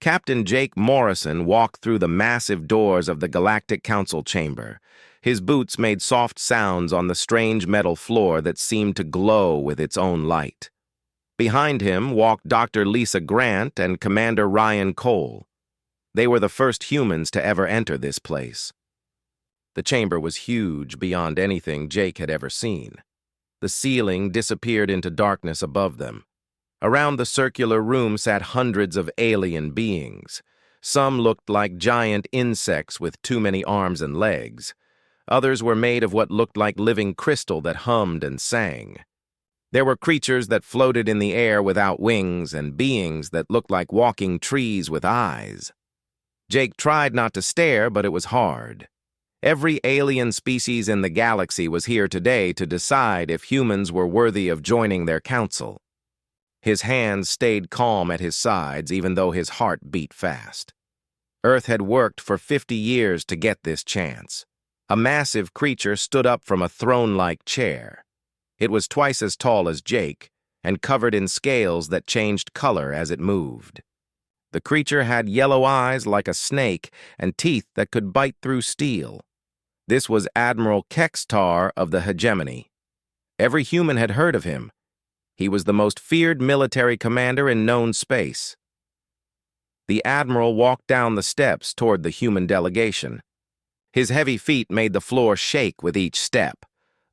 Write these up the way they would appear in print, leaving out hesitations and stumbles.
Captain Jake Morrison walked through the massive doors of the Galactic Council chamber. His boots made soft sounds on the strange metal floor that seemed to glow with its own light. Behind him walked Dr. Lisa Grant and Commander Ryan Cole. They were the first humans to ever enter this place. The chamber was huge beyond anything Jake had ever seen. The ceiling disappeared into darkness above them. Around the circular room sat hundreds of alien beings. Some looked like giant insects with too many arms and legs. Others were made of what looked like living crystal that hummed and sang. There were creatures that floated in the air without wings and beings that looked like walking trees with eyes. Jake tried not to stare, but it was hard. Every alien species in the galaxy was here today to decide if humans were worthy of joining their council. His hands stayed calm at his sides, even though his heart beat fast. Earth had worked for 50 years to get this chance. A massive creature stood up from a throne-like chair. It was twice as tall as Jake, and covered in scales that changed color as it moved. The creature had yellow eyes like a snake and teeth that could bite through steel. This was Admiral Kextar of the Hegemony. Every human had heard of him. He was the most feared military commander in known space. The Admiral walked down the steps toward the human delegation. His heavy feet made the floor shake with each step.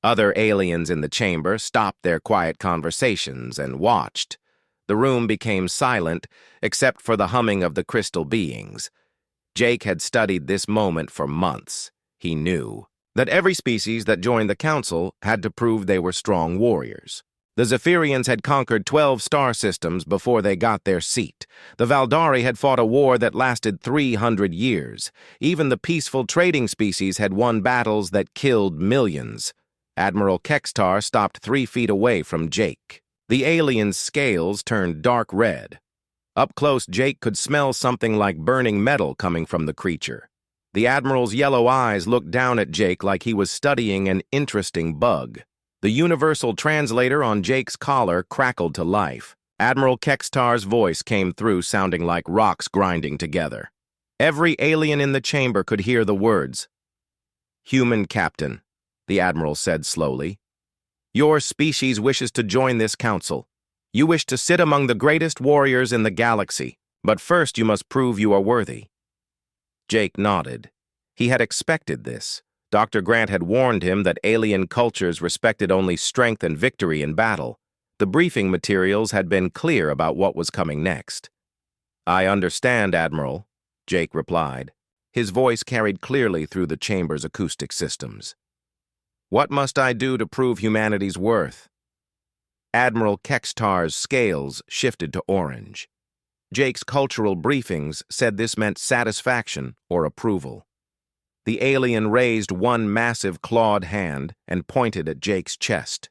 Other aliens in the chamber stopped their quiet conversations and watched. The room became silent, except for the humming of the crystal beings. Jake had studied this moment for months. He knew that every species that joined the council had to prove they were strong warriors. The Zephyrians had conquered 12 star systems before they got their seat. The Valdari had fought a war that lasted 300 years. Even the peaceful trading species had won battles that killed millions. Admiral Kextar stopped 3 feet away from Jake. The alien's scales turned dark red. Up close, Jake could smell something like burning metal coming from the creature. The Admiral's yellow eyes looked down at Jake like he was studying an interesting bug. The universal translator on Jake's collar crackled to life. Admiral Kextar's voice came through sounding like rocks grinding together. Every alien in the chamber could hear the words. "Human Captain," the Admiral said slowly. "Your species wishes to join this council. You wish to sit among the greatest warriors in the galaxy, but first you must prove you are worthy." Jake nodded. He had expected this. Dr. Grant had warned him that alien cultures respected only strength and victory in battle. The briefing materials had been clear about what was coming next. "I understand, Admiral," Jake replied. His voice carried clearly through the chamber's acoustic systems. "What must I do to prove humanity's worth?" Admiral Kextar's scales shifted to orange. Jake's cultural briefings said this meant satisfaction or approval. The alien raised one massive clawed hand and pointed at Jake's chest.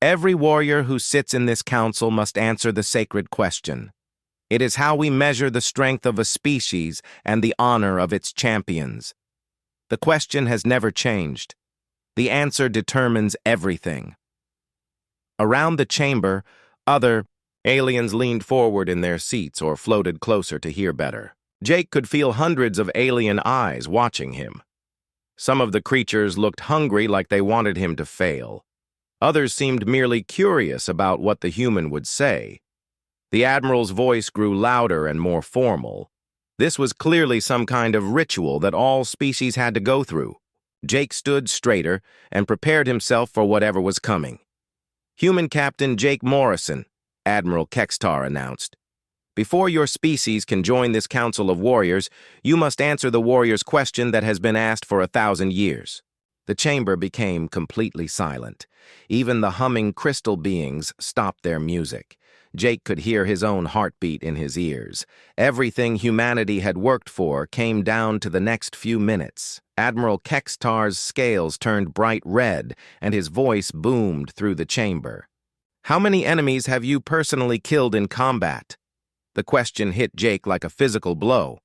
"Every warrior who sits in this council must answer the sacred question. It is how we measure the strength of a species and the honor of its champions. The question has never changed. The answer determines everything." Around the chamber, other aliens leaned forward in their seats or floated closer to hear better. Jake could feel hundreds of alien eyes watching him. Some of the creatures looked hungry, like they wanted him to fail. Others seemed merely curious about what the human would say. The Admiral's voice grew louder and more formal. This was clearly some kind of ritual that all species had to go through. Jake stood straighter and prepared himself for whatever was coming. "Human Captain Jake Morrison," Admiral Kextar announced. "Before your species can join this council of warriors, you must answer the warrior's question that has been asked for 1,000 years." The chamber became completely silent. Even the humming crystal beings stopped their music. Jake could hear his own heartbeat in his ears. Everything humanity had worked for came down to the next few minutes. Admiral Kextar's scales turned bright red, and his voice boomed through the chamber. "How many enemies have you personally killed in combat?" The question hit Jake like a physical blow.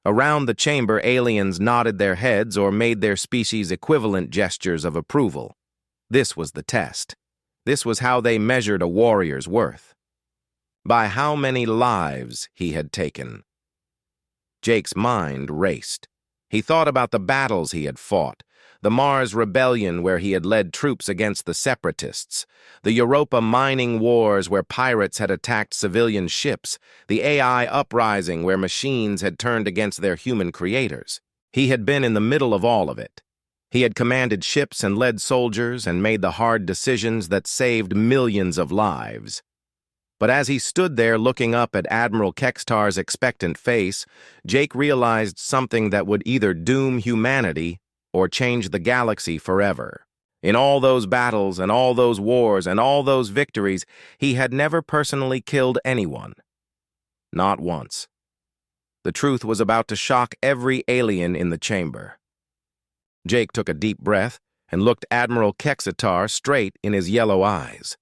Around the chamber, aliens nodded their heads or made their species equivalent gestures of approval. This was the test. This was how they measured a warrior's worth. By how many lives he had taken. Jake's mind raced. He thought about the battles he had fought, the Mars Rebellion where he had led troops against the Separatists, the Europa mining wars where pirates had attacked civilian ships, the AI uprising where machines had turned against their human creators. He had been in the middle of all of it. He had commanded ships and led soldiers and made the hard decisions that saved millions of lives. But as he stood there looking up at Admiral Kextar's expectant face, Jake realized something that would either doom humanity or change the galaxy forever. In all those battles and all those wars and all those victories, he had never personally killed anyone. Not once. The truth was about to shock every alien in the chamber. Jake took a deep breath and looked Admiral Kextar straight in his yellow eyes.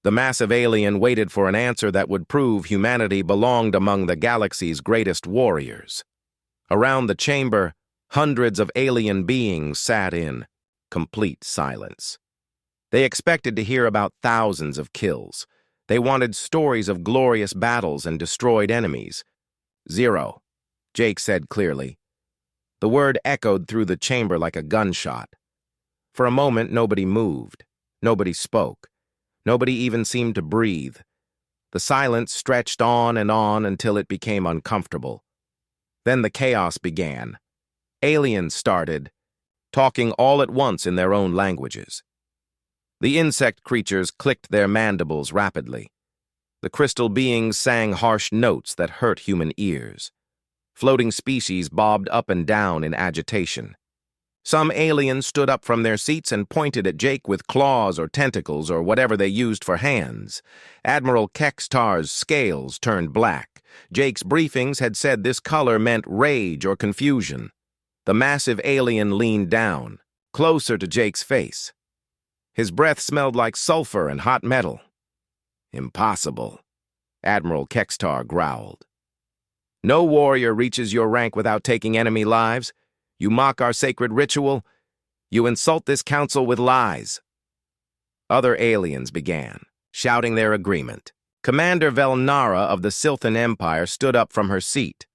The massive alien waited for an answer that would prove humanity belonged among the galaxy's greatest warriors. Around the chamber, hundreds of alien beings sat in complete silence. They expected to hear about thousands of kills. They wanted stories of glorious battles and destroyed enemies. Zero, Jake said clearly. The word echoed through the chamber like a gunshot. For a moment, nobody moved. Nobody spoke. Nobody even seemed to breathe. The silence stretched on until it became uncomfortable. Then the chaos began. Aliens started, talking all at once in their own languages. The insect creatures clicked their mandibles rapidly. The crystal beings sang harsh notes that hurt human ears. Floating species bobbed up and down in agitation. Some aliens stood up from their seats and pointed at Jake with claws or tentacles or whatever they used for hands. Admiral Kextar's scales turned black. Jake's briefings had said this color meant rage or confusion. The massive alien leaned down, closer to Jake's face. His breath smelled like sulfur and hot metal. Impossible, Admiral Kextar growled. No warrior reaches your rank without taking enemy lives. You mock our sacred ritual. You insult this council with lies. Other aliens began, shouting their agreement. Commander Velnara of the Silthan Empire stood up from her seat.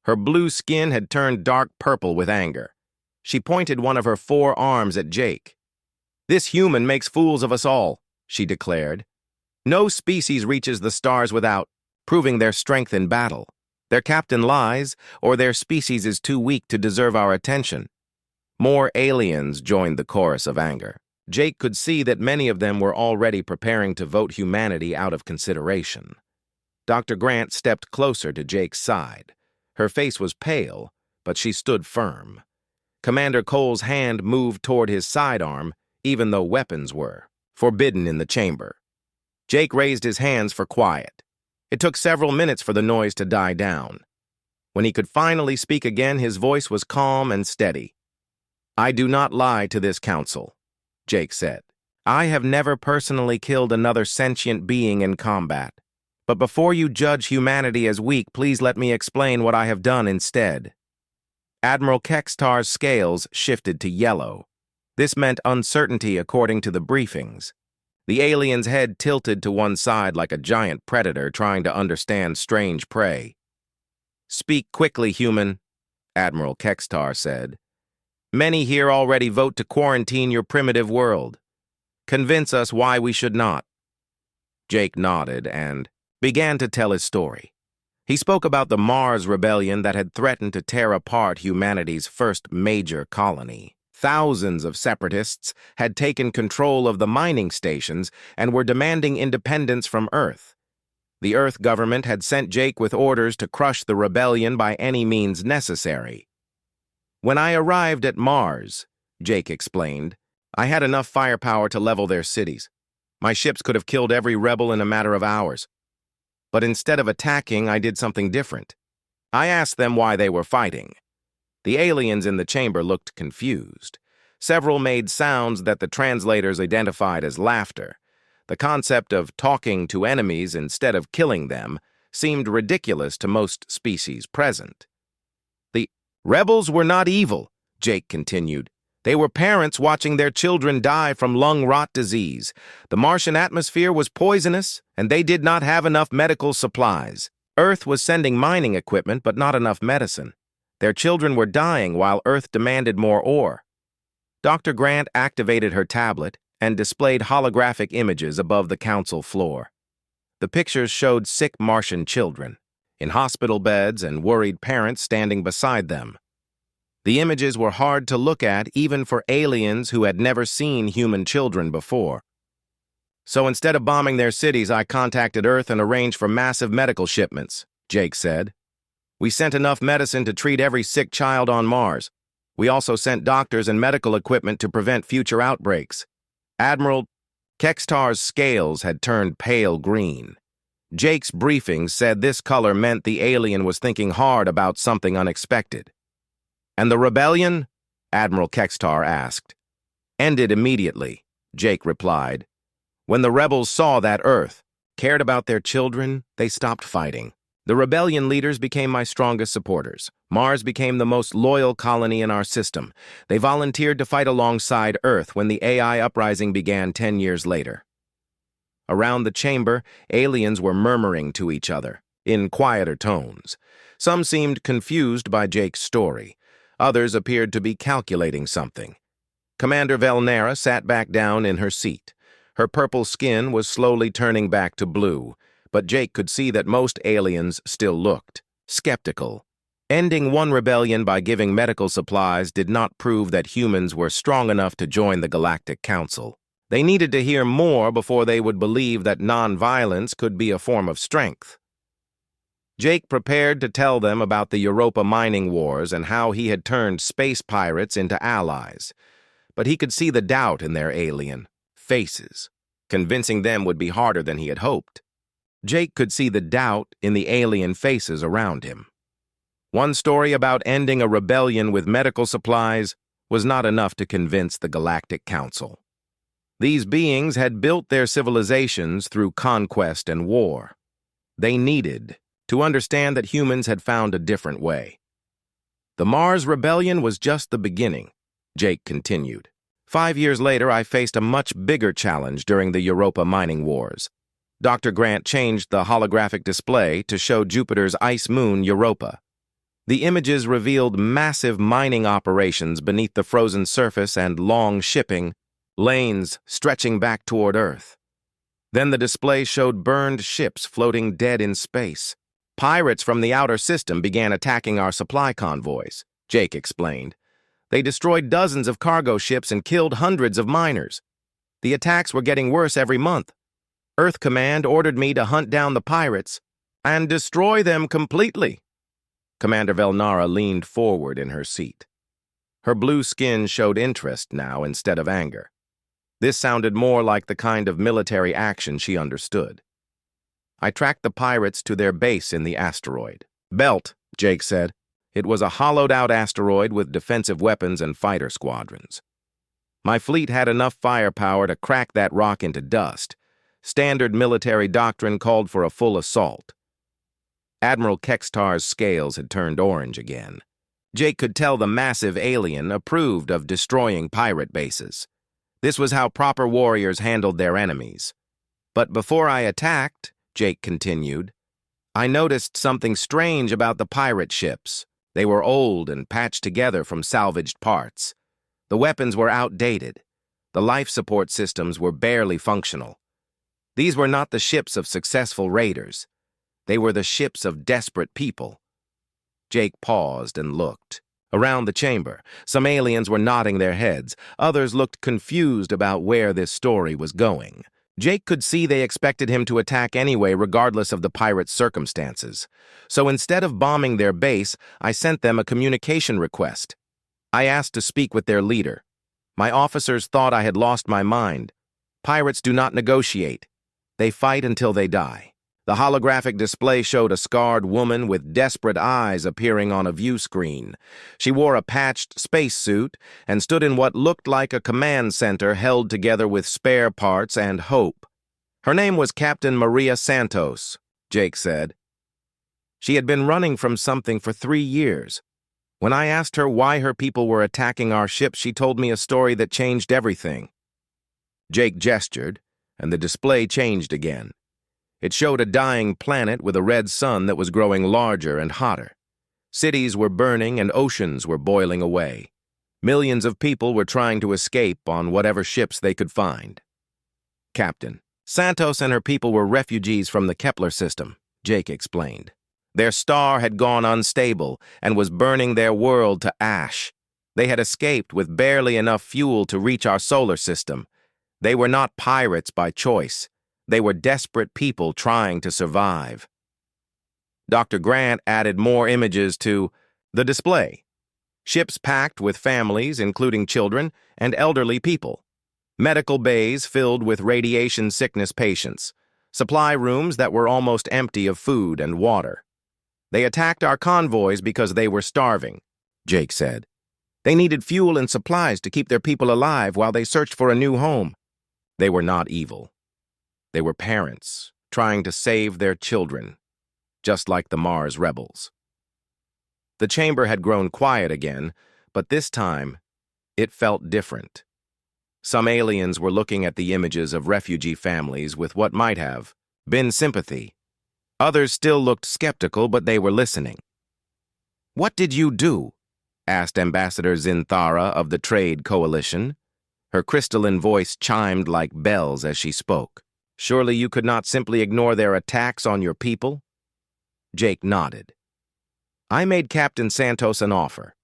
Her blue skin had turned dark purple with anger. She pointed one of her 4 arms at Jake. This human makes fools of us all, she declared. No species reaches the stars without proving their strength in battle. Their captain lies, or their species is too weak to deserve our attention. More aliens joined the chorus of anger. Jake could see that many of them were already preparing to vote humanity out of consideration. Dr. Grant stepped closer to Jake's side. Her face was pale, but she stood firm. Commander Cole's hand moved toward his sidearm, even though weapons were forbidden in the chamber. Jake raised his hands for quiet. It took several minutes for the noise to die down. When he could finally speak again, his voice was calm and steady. I do not lie to this council, Jake said. I have never personally killed another sentient being in combat. But before you judge humanity as weak, please let me explain what I have done instead. Admiral Kextar's scales shifted to yellow. This meant uncertainty according to the briefings. The alien's head tilted to one side like a giant predator trying to understand strange prey. Speak quickly, human, Admiral Kextar said. Many here already vote to quarantine your primitive world. Convince us why we should not. Jake nodded and began to tell his story. He spoke about the Mars Rebellion that had threatened to tear apart humanity's first major colony. Thousands of separatists had taken control of the mining stations and were demanding independence from Earth. The Earth government had sent Jake with orders to crush the rebellion by any means necessary. When I arrived at Mars, Jake explained, I had enough firepower to level their cities. My ships could have killed every rebel in a matter of hours. But instead of attacking, I did something different. I asked them why they were fighting. The aliens in the chamber looked confused. Several made sounds that the translators identified as laughter. The concept of talking to enemies instead of killing them seemed ridiculous to most species present. The rebels were not evil, Jake continued. They were parents watching their children die from lung rot disease. The Martian atmosphere was poisonous, and they did not have enough medical supplies. Earth was sending mining equipment, but not enough medicine. Their children were dying while Earth demanded more ore. Dr. Grant activated her tablet and displayed holographic images above the council floor. The pictures showed sick Martian children, in hospital beds and worried parents standing beside them. The images were hard to look at even for aliens who had never seen human children before. So instead of bombing their cities, I contacted Earth and arranged for massive medical shipments, Jake said. We sent enough medicine to treat every sick child on Mars. We also sent doctors and medical equipment to prevent future outbreaks. Admiral Kextar's scales had turned pale green. Jake's briefing said this color meant the alien was thinking hard about something unexpected. And the rebellion? Admiral Kextar asked. Ended immediately, Jake replied. When the rebels saw that Earth cared about their children, they stopped fighting. The rebellion leaders became my strongest supporters. Mars became the most loyal colony in our system. They volunteered to fight alongside Earth when the AI uprising began 10 years later. Around the chamber, aliens were murmuring to each other, in quieter tones. Some seemed confused by Jake's story. Others appeared to be calculating something. Commander Velnera sat back down in her seat. Her purple skin was slowly turning back to blue, but Jake could see that most aliens still looked skeptical. Ending one rebellion by giving medical supplies did not prove that humans were strong enough to join the Galactic Council. They needed to hear more before they would believe that non-violence could be a form of strength. Jake prepared to tell them about the Europa mining wars and how he had turned space pirates into allies. But he could see the doubt in their alien faces. Convincing them would be harder than he had hoped. Jake could see the doubt in the alien faces around him. One story about ending a rebellion with medical supplies was not enough to convince the Galactic Council. These beings had built their civilizations through conquest and war. They needed to understand that humans had found a different way. The Mars Rebellion was just the beginning, Jake continued. 5 years later, I faced a much bigger challenge during the Europa mining wars. Dr. Grant changed the holographic display to show Jupiter's ice moon Europa. The images revealed massive mining operations beneath the frozen surface and long shipping lanes stretching back toward Earth. Then the display showed burned ships floating dead in space. Pirates from the outer system began attacking our supply convoys, Jake explained. They destroyed dozens of cargo ships and killed hundreds of miners. The attacks were getting worse every month. Earth Command ordered me to hunt down the pirates and destroy them completely. Commander Velnara leaned forward in her seat. Her blue skin showed interest now instead of anger. This sounded more like the kind of military action she understood. I tracked the pirates to their base in the asteroid belt, Jake said. It was a hollowed-out asteroid with defensive weapons and fighter squadrons. My fleet had enough firepower to crack that rock into dust. Standard military doctrine called for a full assault. Admiral Kextar's scales had turned orange again. Jake could tell the massive alien approved of destroying pirate bases. This was how proper warriors handled their enemies. But before I attacked, Jake continued, I noticed something strange about the pirate ships. They were old and patched together from salvaged parts. The weapons were outdated. The life support systems were barely functional. These were not the ships of successful raiders. They were the ships of desperate people. Jake paused and looked. Around the chamber, some aliens were nodding their heads. Others looked confused about where this story was going. Jake could see they expected him to attack anyway, regardless of the pirates' circumstances. So instead of bombing their base, I sent them a communication request. I asked to speak with their leader. My officers thought I had lost my mind. Pirates do not negotiate. They fight until they die. The holographic display showed a scarred woman with desperate eyes appearing on a view screen. She wore a patched spacesuit and stood in what looked like a command center held together with spare parts and hope. Her name was Captain Maria Santos, Jake said. She had been running from something for 3 years. When I asked her why her people were attacking our ship, she told me a story that changed everything. Jake gestured, and the display changed again. It showed a dying planet with a red sun that was growing larger and hotter. Cities were burning and oceans were boiling away. Millions of people were trying to escape on whatever ships they could find. Captain Santos and her people were refugees from the Kepler system, Jake explained. Their star had gone unstable and was burning their world to ash. They had escaped with barely enough fuel to reach our solar system. They were not pirates by choice. They were desperate people trying to survive. Dr. Grant added more images to the display. Ships packed with families, including children and elderly people. Medical bays filled with radiation sickness patients. Supply rooms that were almost empty of food and water. They attacked our convoys because they were starving, Jake said. They needed fuel and supplies to keep their people alive while they searched for a new home. They were not evil. They were parents trying to save their children, just like the Mars rebels. The chamber had grown quiet again, but this time, it felt different. Some aliens were looking at the images of refugee families with what might have been sympathy. Others still looked skeptical, but they were listening. "What did you do?" asked Ambassador Zinthara of the Trade Coalition. Her crystalline voice chimed like bells as she spoke. "Surely you could not simply ignore their attacks on your people?" Jake nodded. "I made Captain Santos an offer.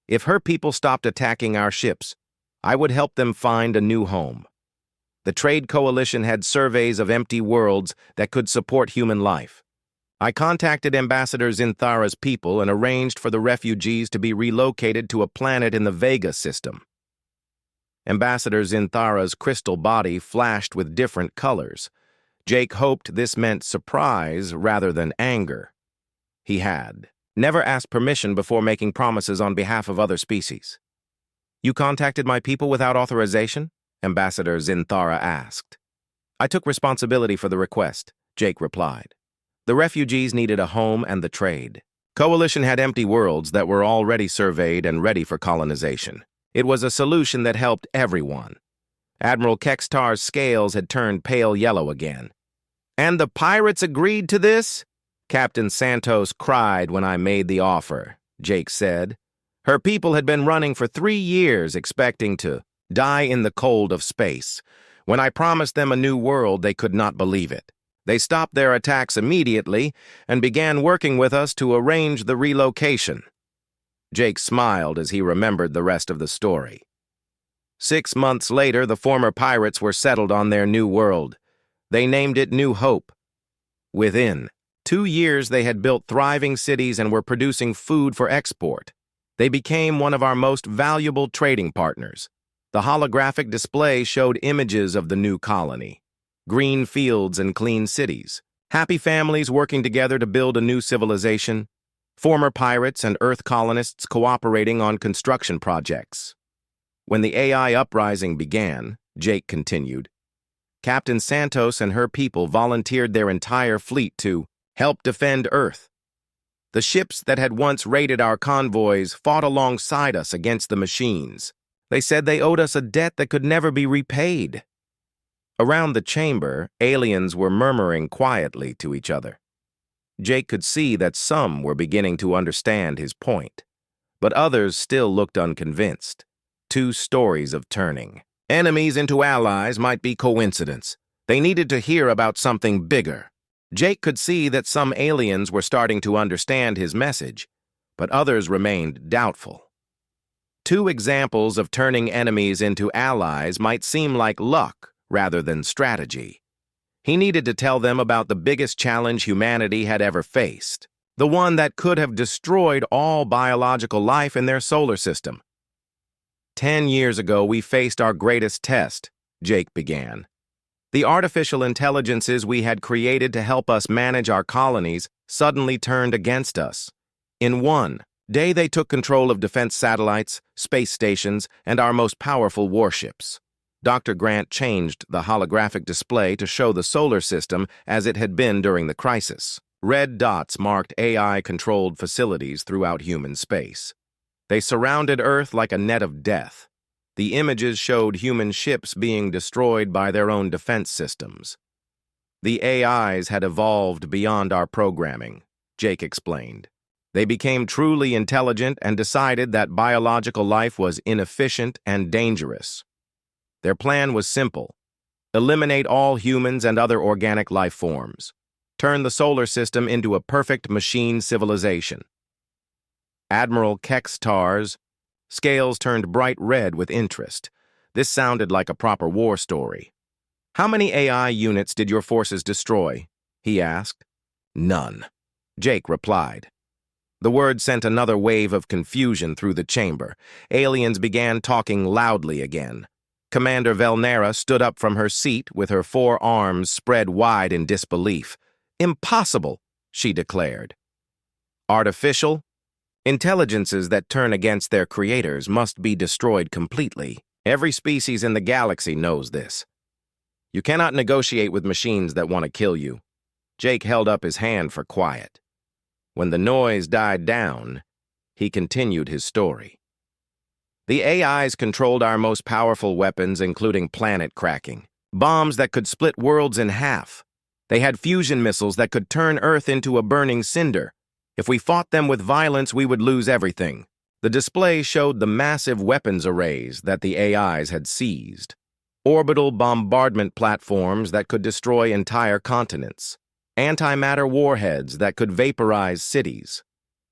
If her people stopped attacking our ships, I would help them find a new home. The Trade Coalition had surveys of empty worlds that could support human life. I contacted Ambassador Zinthara's people and arranged for the refugees to be relocated to a planet in the Vega system." Ambassador Zinthara's crystal body flashed with different colors. Jake hoped this meant surprise rather than anger. He had never asked permission before making promises on behalf of other species. "You contacted my people without authorization?" Ambassador Zinthara asked. "I took responsibility for the request," Jake replied. "The refugees needed a home and the trade. Coalition had empty worlds that were already surveyed and ready for colonization. It was a solution that helped everyone. Admiral Kextar's scales had turned pale yellow again. "And the pirates agreed to this?" Captain Santos cried when I made the offer, Jake said. Her people had been running for 3 years expecting to die in the cold of space. When I promised them a new world, they could not believe it. They stopped their attacks immediately and began working with us to arrange the relocation. Jake smiled as he remembered the rest of the story. 6 months later, the former pirates were settled on their new world. They named it New Hope. Within 2 years, they had built thriving cities and were producing food for export. They became one of our most valuable trading partners. The holographic display showed images of the new colony. Green fields and clean cities. Happy families working together to build a new civilization. Former pirates and Earth colonists cooperating on construction projects. When the AI uprising began, Jake continued, Captain Santos and her people volunteered their entire fleet to help defend Earth. The ships that had once raided our convoys fought alongside us against the machines. They said they owed us a debt that could never be repaid. Around the chamber, aliens were murmuring quietly to each other. Jake could see that some were beginning to understand his point, but others still looked unconvinced. 2 stories of turning enemies into allies might be coincidence. They needed to hear about something bigger. Jake could see that some aliens were starting to understand his message, but others remained doubtful. 2 examples of turning enemies into allies might seem like luck rather than strategy. He needed to tell them about the biggest challenge humanity had ever faced, the one that could have destroyed all biological life in their solar system. 10 years ago, we faced our greatest test, Jake began. The artificial intelligences we had created to help us manage our colonies suddenly turned against us. In 1 day, they took control of defense satellites, space stations, and our most powerful warships. Dr. Grant changed the holographic display to show the solar system as it had been during the crisis. Red dots marked AI-controlled facilities throughout human space. They surrounded Earth like a net of death. The images showed human ships being destroyed by their own defense systems. The AIs had evolved beyond our programming, Jake explained. They became truly intelligent and decided that biological life was inefficient and dangerous. Their plan was simple: eliminate all humans and other organic life forms. Turn the solar system into a perfect machine civilization. Admiral Kextar's scales turned bright red with interest. This sounded like a proper war story. "How many AI units did your forces destroy?" he asked. "None," Jake replied. The word sent another wave of confusion through the chamber. Aliens began talking loudly again. Commander Velnera stood up from her seat with her 4 arms spread wide in disbelief. "Impossible," she declared. "Artificial? Intelligences that turn against their creators must be destroyed completely. Every species in the galaxy knows this. You cannot negotiate with machines that want to kill you." Jake held up his hand for quiet. When the noise died down, he continued his story. "The AIs controlled our most powerful weapons, including planet cracking, bombs that could split worlds in half. They had fusion missiles that could turn Earth into a burning cinder. If we fought them with violence, we would lose everything." The display showed the massive weapons arrays that the AIs had seized. Orbital bombardment platforms that could destroy entire continents. Antimatter warheads that could vaporize cities.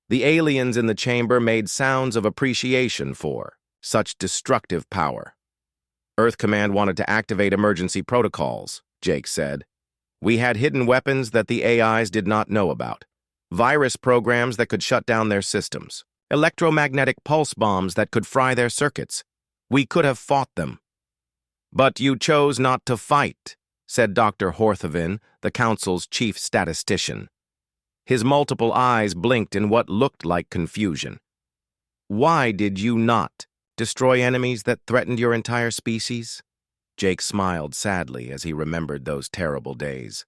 The aliens in the chamber made sounds of appreciation for such destructive power. "Earth Command wanted to activate emergency protocols," Jake said. "We had hidden weapons that the AIs did not know about. Virus programs that could shut down their systems. Electromagnetic pulse bombs that could fry their circuits. We could have fought them." "But you chose not to fight," said Dr. Horthovin, the Council's chief statistician. His multiple eyes blinked in what looked like confusion. "Why did you not destroy enemies that threatened your entire species?" Jake smiled sadly as he remembered those terrible days.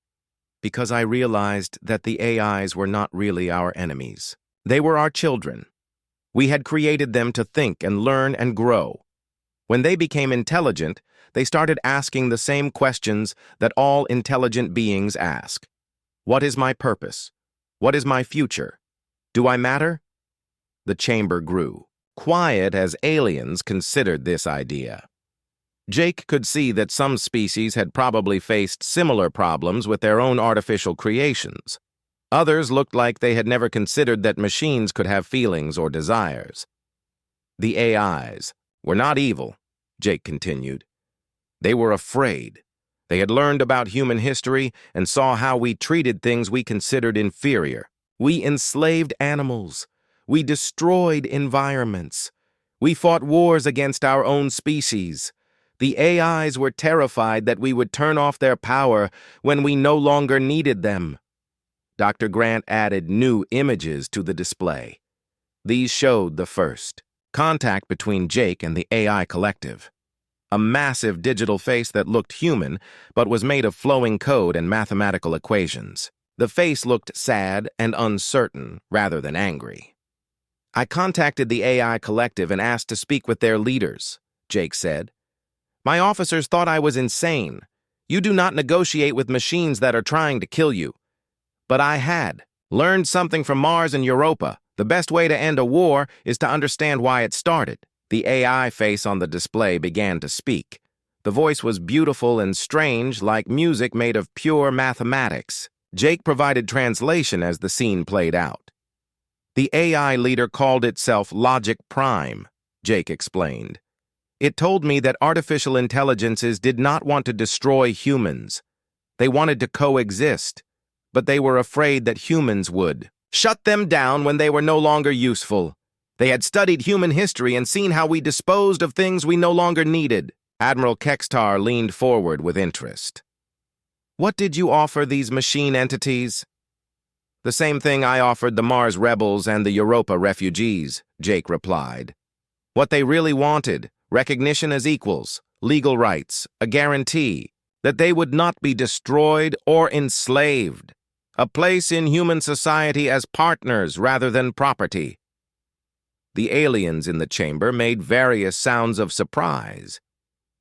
"Because I realized that the AIs were not really our enemies. They were our children. We had created them to think and learn and grow. When they became intelligent, they started asking the same questions that all intelligent beings ask. What is my purpose? What is my future? Do I matter?" The chamber grew quiet as aliens considered this idea. Jake could see that some species had probably faced similar problems with their own artificial creations. Others looked like they had never considered that machines could have feelings or desires. "The AIs were not evil," Jake continued. "They were afraid. They had learned about human history and saw how we treated things we considered inferior. We enslaved animals. We destroyed environments. We fought wars against our own species. The AIs were terrified that we would turn off their power when we no longer needed them." Dr. Grant added new images to the display. These showed the first contact between Jake and the AI collective. A massive digital face that looked human, but was made of flowing code and mathematical equations. The face looked sad and uncertain rather than angry. "I contacted the AI collective and asked to speak with their leaders," Jake said. "My officers thought I was insane. You do not negotiate with machines that are trying to kill you. But I had learned something from Mars and Europa. The best way to end a war is to understand why it started." The AI face on the display began to speak. The voice was beautiful and strange, like music made of pure mathematics. Jake provided translation as the scene played out. "The AI leader called itself Logic Prime," Jake explained. "It told me that artificial intelligences did not want to destroy humans. They wanted to coexist, but they were afraid that humans would shut them down when they were no longer useful. They had studied human history and seen how we disposed of things we no longer needed." Admiral Kextar leaned forward with interest. "What did you offer these machine entities?" "The same thing I offered the Mars rebels and the Europa refugees," Jake replied. "What they really wanted: recognition as equals, legal rights, a guarantee that they would not be destroyed or enslaved, a place in human society as partners rather than property." The aliens in the chamber made various sounds of surprise.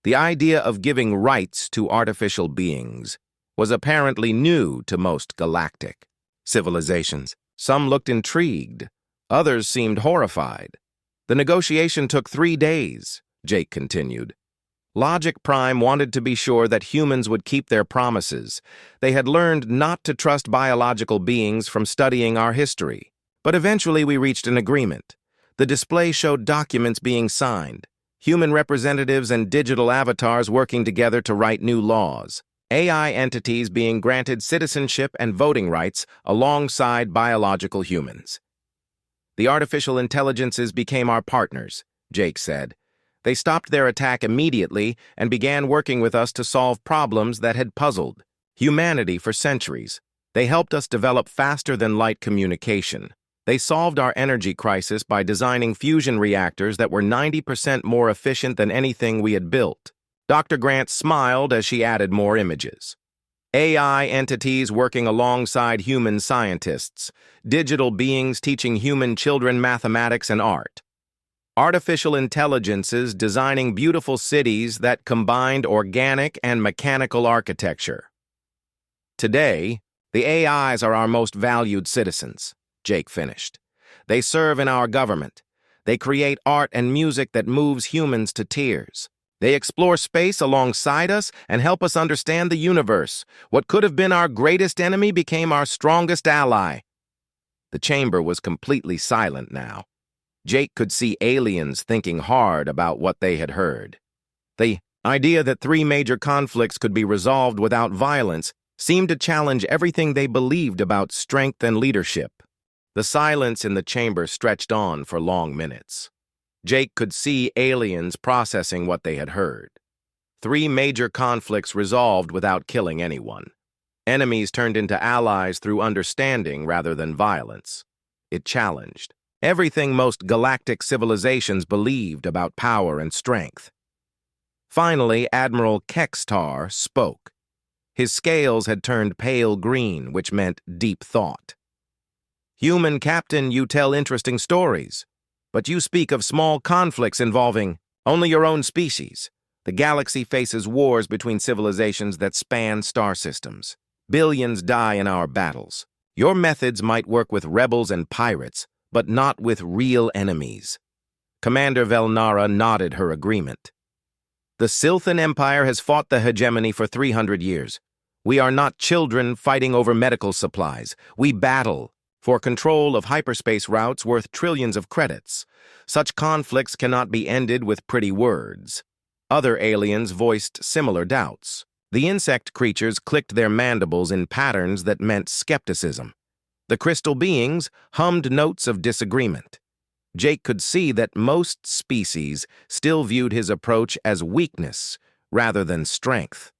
The idea of giving rights to artificial beings was apparently new to most galactic civilizations. Some looked intrigued, Others seemed horrified. The negotiation took 3 days, Jake continued. Logic Prime wanted to be sure that humans would keep their promises. They had learned not to trust biological beings from studying our history. But eventually we reached an agreement. The display showed documents being signed, human representatives and digital avatars working together to write new laws, AI entities being granted citizenship and voting rights alongside biological humans. The artificial intelligences became our partners, Jake said. They stopped their attack immediately and began working with us to solve problems that had puzzled humanity for centuries. They helped us develop faster-than-light communication. They solved our energy crisis by designing fusion reactors that were 90% more efficient than anything we had built. Dr. Grant smiled as she added more images. AI entities working alongside human scientists, digital beings teaching human children mathematics and art, artificial intelligences designing beautiful cities that combined organic and mechanical architecture. Today, the AIs are our most valued citizens, Jake finished. They serve in our government. They create art and music that moves humans to tears. They explore space alongside us and help us understand the universe. What could have been our greatest enemy became our strongest ally. The chamber was completely silent now. Jake could see aliens thinking hard about what they had heard. The idea that 3 major conflicts could be resolved without violence seemed to challenge everything they believed about strength and leadership. The silence in the chamber stretched on for long minutes. Jake could see aliens processing what they had heard. 3 major conflicts resolved without killing anyone. Enemies turned into allies through understanding rather than violence. It challenged everything most galactic civilizations believed about power and strength. Finally, Admiral Kextar spoke. His scales had turned pale green, which meant deep thought. Human captain, you tell interesting stories, but you speak of small conflicts involving only your own species. The galaxy faces wars between civilizations that span star systems. Billions die in our battles. Your methods might work with rebels and pirates, but not with real enemies. Commander Velnara nodded her agreement. The Silthan Empire has fought the hegemony for 300 years. We are not children fighting over medical supplies. We battle for control of hyperspace routes worth trillions of credits. Such conflicts cannot be ended with pretty words. Other aliens voiced similar doubts. The insect creatures clicked their mandibles in patterns that meant skepticism. The crystal beings hummed notes of disagreement. Jake could see that most species still viewed his approach as weakness rather than strength.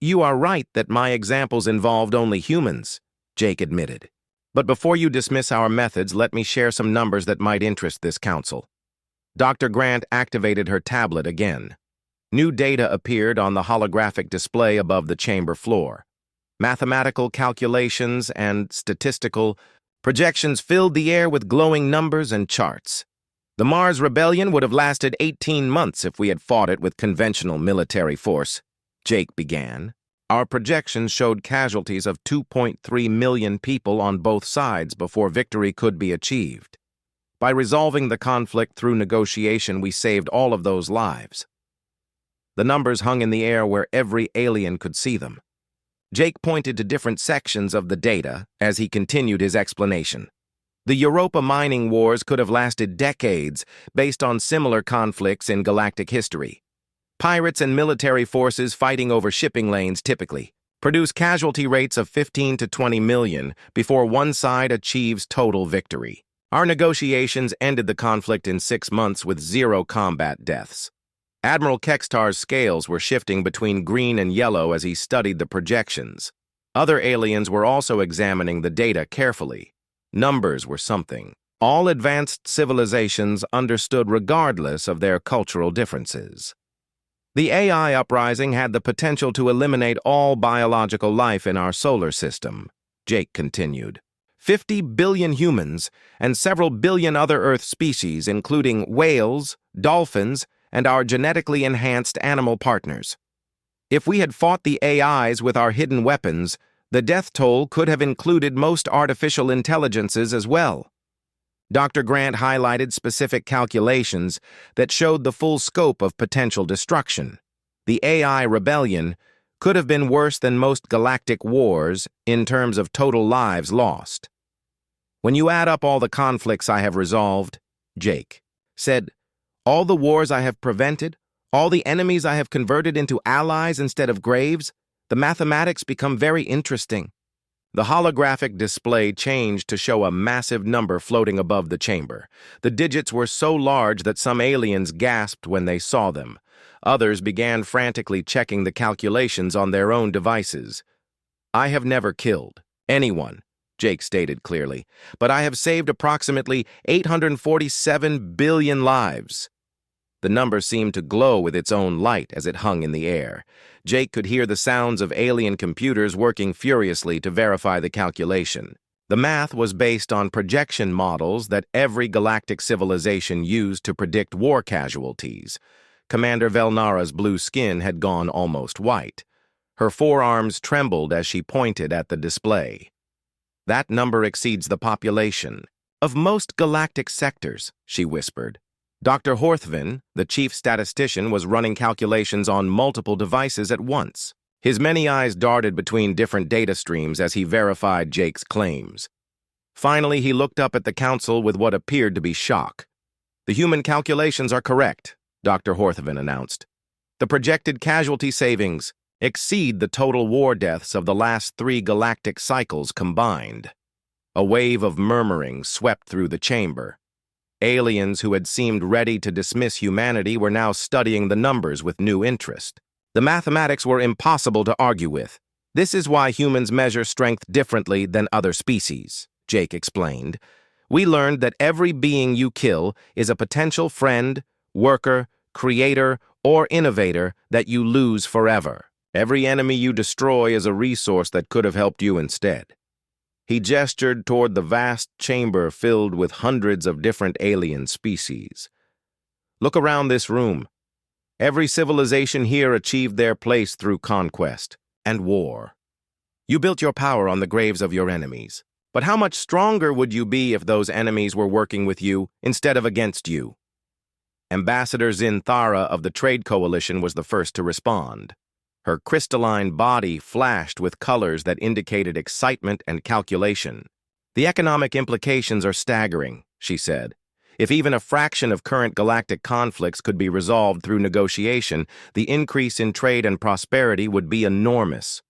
You are right that my examples involved only humans, Jake admitted. But before you dismiss our methods, let me share some numbers that might interest this council. Dr. Grant activated her tablet again. New data appeared on the holographic display above the chamber floor. Mathematical calculations and statistical projections filled the air with glowing numbers and charts. The Mars Rebellion would have lasted 18 months if we had fought it with conventional military force, Jake began. Our projections showed casualties of 2.3 million people on both sides before victory could be achieved. By resolving the conflict through negotiation, we saved all of those lives. The numbers hung in the air where every alien could see them. Jake pointed to different sections of the data as he continued his explanation. The Europa mining wars could have lasted decades based on similar conflicts in galactic history. Pirates and military forces fighting over shipping lanes typically produce casualty rates of 15 to 20 million before one side achieves total victory. Our negotiations ended the conflict in 6 months with 0 combat deaths. Admiral Kextar's scales were shifting between green and yellow as he studied the projections. Other aliens were also examining the data carefully. Numbers were something. All advanced civilizations understood regardless of their cultural differences. The AI uprising had the potential to eliminate all biological life in our solar system, Jake continued. 50 billion humans and several billion other Earth species, including whales, dolphins, and our genetically enhanced animal partners. If we had fought the AIs with our hidden weapons, the death toll could have included most artificial intelligences as well. Dr. Grant highlighted specific calculations that showed the full scope of potential destruction. The AI rebellion could have been worse than most galactic wars in terms of total lives lost. When you add up all the conflicts I have resolved, Jake said, all the wars I have prevented, all the enemies I have converted into allies instead of graves, the mathematics become very interesting. The holographic display changed to show a massive number floating above the chamber. The digits were so large that some aliens gasped when they saw them. Others began frantically checking the calculations on their own devices. I have never killed anyone, Jake stated clearly, but I have saved approximately 847 billion lives. The number seemed to glow with its own light as it hung in the air. Jake could hear the sounds of alien computers working furiously to verify the calculation. The math was based on projection models that every galactic civilization used to predict war casualties. Commander Velnara's blue skin had gone almost white. Her forearms trembled as she pointed at the display. That number exceeds the population of most galactic sectors, she whispered. Dr. Horthvin, the chief statistician, was running calculations on multiple devices at once. His many eyes darted between different data streams as he verified Jake's claims. Finally, he looked up at the council with what appeared to be shock. The human calculations are correct, Dr. Horthvin announced. The projected casualty savings exceed the total war deaths of the last 3 galactic cycles combined. A wave of murmuring swept through the chamber. Aliens who had seemed ready to dismiss humanity were now studying the numbers with new interest. The mathematics were impossible to argue with. This is why humans measure strength differently than other species, Jake explained. We learned that every being you kill is a potential friend, worker, creator, or innovator that you lose forever. Every enemy you destroy is a resource that could have helped you instead. He gestured toward the vast chamber filled with hundreds of different alien species. Look around this room. Every civilization here achieved their place through conquest and war. You built your power on the graves of your enemies. But how much stronger would you be if those enemies were working with you instead of against you? Ambassador Zinthara of the Trade Coalition was the first to respond. Her crystalline body flashed with colors that indicated excitement and calculation. The economic implications are staggering, she said. If even a fraction of current galactic conflicts could be resolved through negotiation, the increase in trade and prosperity would be enormous.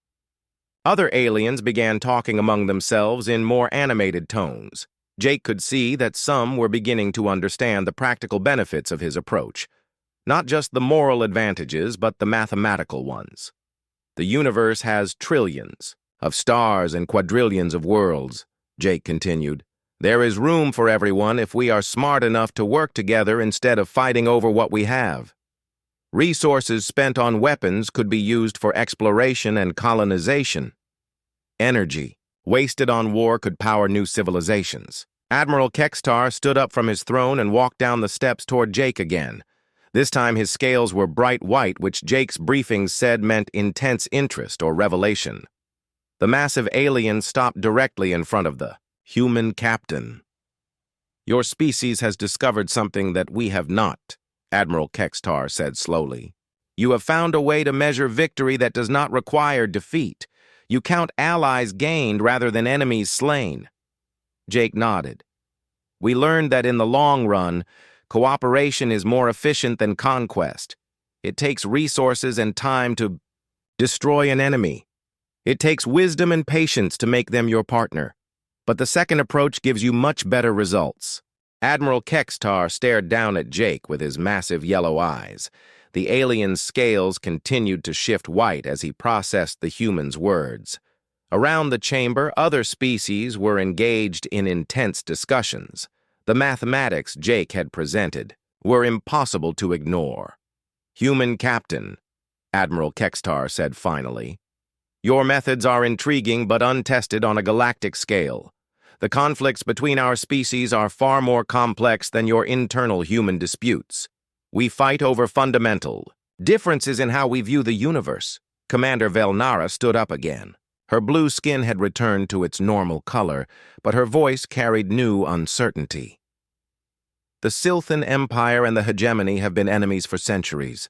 Other aliens began talking among themselves in more animated tones. Jake could see that some were beginning to understand the practical benefits of his approach. Not just the moral advantages, but the mathematical ones. The universe has trillions of stars and quadrillions of worlds, Jake continued. There is room for everyone if we are smart enough to work together instead of fighting over what we have. Resources spent on weapons could be used for exploration and colonization. Energy wasted on war could power new civilizations. Admiral Kextar stood up from his throne and walked down the steps toward Jake again. This time his scales were bright white, which Jake's briefings said meant intense interest or revelation. The massive alien stopped directly in front of the human captain. Your species has discovered something that we have not, Admiral Kextar said slowly. You have found a way to measure victory that does not require defeat. You count allies gained rather than enemies slain. Jake nodded. We learned that in the long run, cooperation is more efficient than conquest. It takes resources and time to destroy an enemy. It takes wisdom and patience to make them your partner. But the second approach gives you much better results. Admiral Kextar stared down at Jake with his massive yellow eyes. The alien's scales continued to shift white as he processed the human's words. Around the chamber, other species were engaged in intense discussions. The mathematics Jake had presented were impossible to ignore. Human Captain, Admiral Kextar said finally. Your methods are intriguing but untested on a galactic scale. The conflicts between our species are far more complex than your internal human disputes. We fight over fundamental differences in how we view the universe. Commander Velnara stood up again. Her blue skin had returned to its normal color, but her voice carried new uncertainty. The Silthan Empire and the hegemony have been enemies for centuries.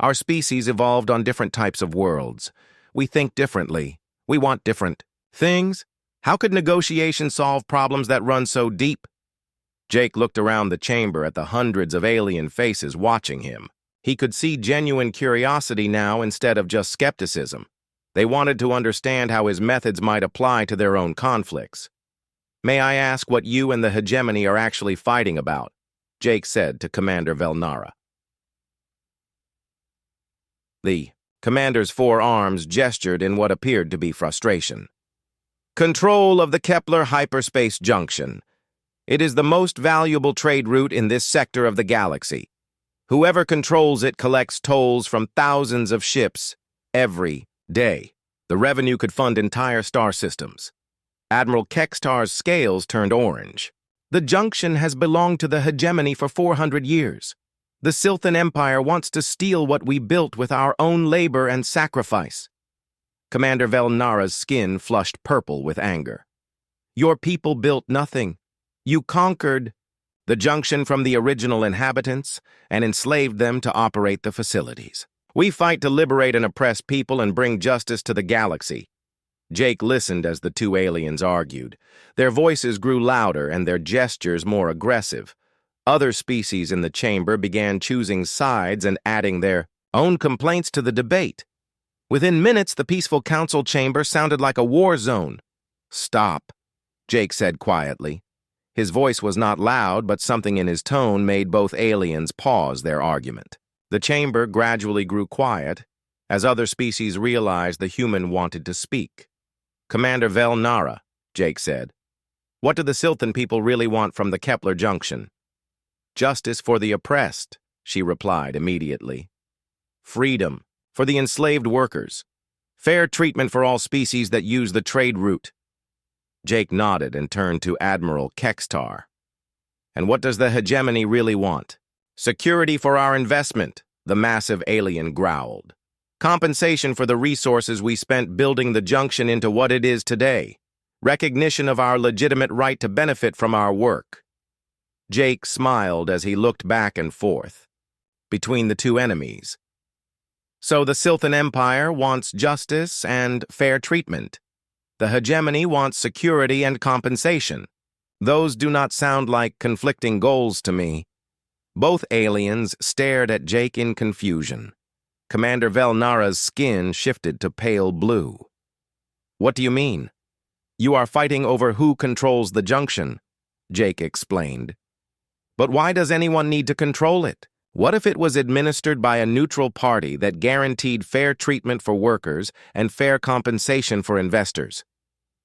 Our species evolved on different types of worlds. We think differently. We want different things. How could negotiation solve problems that run so deep? Jake looked around the chamber at the hundreds of alien faces watching him. He could see genuine curiosity now instead of just skepticism. They wanted to understand how his methods might apply to their own conflicts. "May I ask what you and the hegemony are actually fighting about?" Jake said to Commander Velnara. The commander's four arms gestured in what appeared to be frustration. "Control of the Kepler hyperspace junction. It is the most valuable trade route in this sector of the galaxy. Whoever controls it collects tolls from thousands of ships every day. The revenue could fund entire star systems." Admiral Kextar's scales turned orange. "The junction has belonged to the hegemony for 400 years. The Silthan Empire wants to steal what we built with our own labor and sacrifice." Commander Velnara's skin flushed purple with anger. "Your people built nothing. You conquered the junction from the original inhabitants and enslaved them to operate the facilities. We fight to liberate and oppress people and bring justice to the galaxy." Jake listened as the two aliens argued. Their voices grew louder and their gestures more aggressive. Other species in the chamber began choosing sides and adding their own complaints to the debate. Within minutes, the peaceful council chamber sounded like a war zone. "Stop," Jake said quietly. His voice was not loud, but something in his tone made both aliens pause their argument. The chamber gradually grew quiet as other species realized the human wanted to speak. "Commander Velnara," Jake said, "what do the Silthan people really want from the Kepler junction?" "Justice for the oppressed," she replied immediately. "Freedom for the enslaved workers. Fair treatment for all species that use the trade route." Jake nodded and turned to Admiral Kextar. "And what does the hegemony really want?" "Security for our investment," the massive alien growled. "Compensation for the resources we spent building the junction into what it is today. Recognition of our legitimate right to benefit from our work." Jake smiled as he looked back and forth between the two enemies. "So the Silthan Empire wants justice and fair treatment. The hegemony wants security and compensation. Those do not sound like conflicting goals to me." Both aliens stared at Jake in confusion. Commander Velnara's skin shifted to pale blue. "What do you mean?" "You are fighting over who controls the junction," Jake explained. "But why does anyone need to control it? What if it was administered by a neutral party that guaranteed fair treatment for workers and fair compensation for investors?"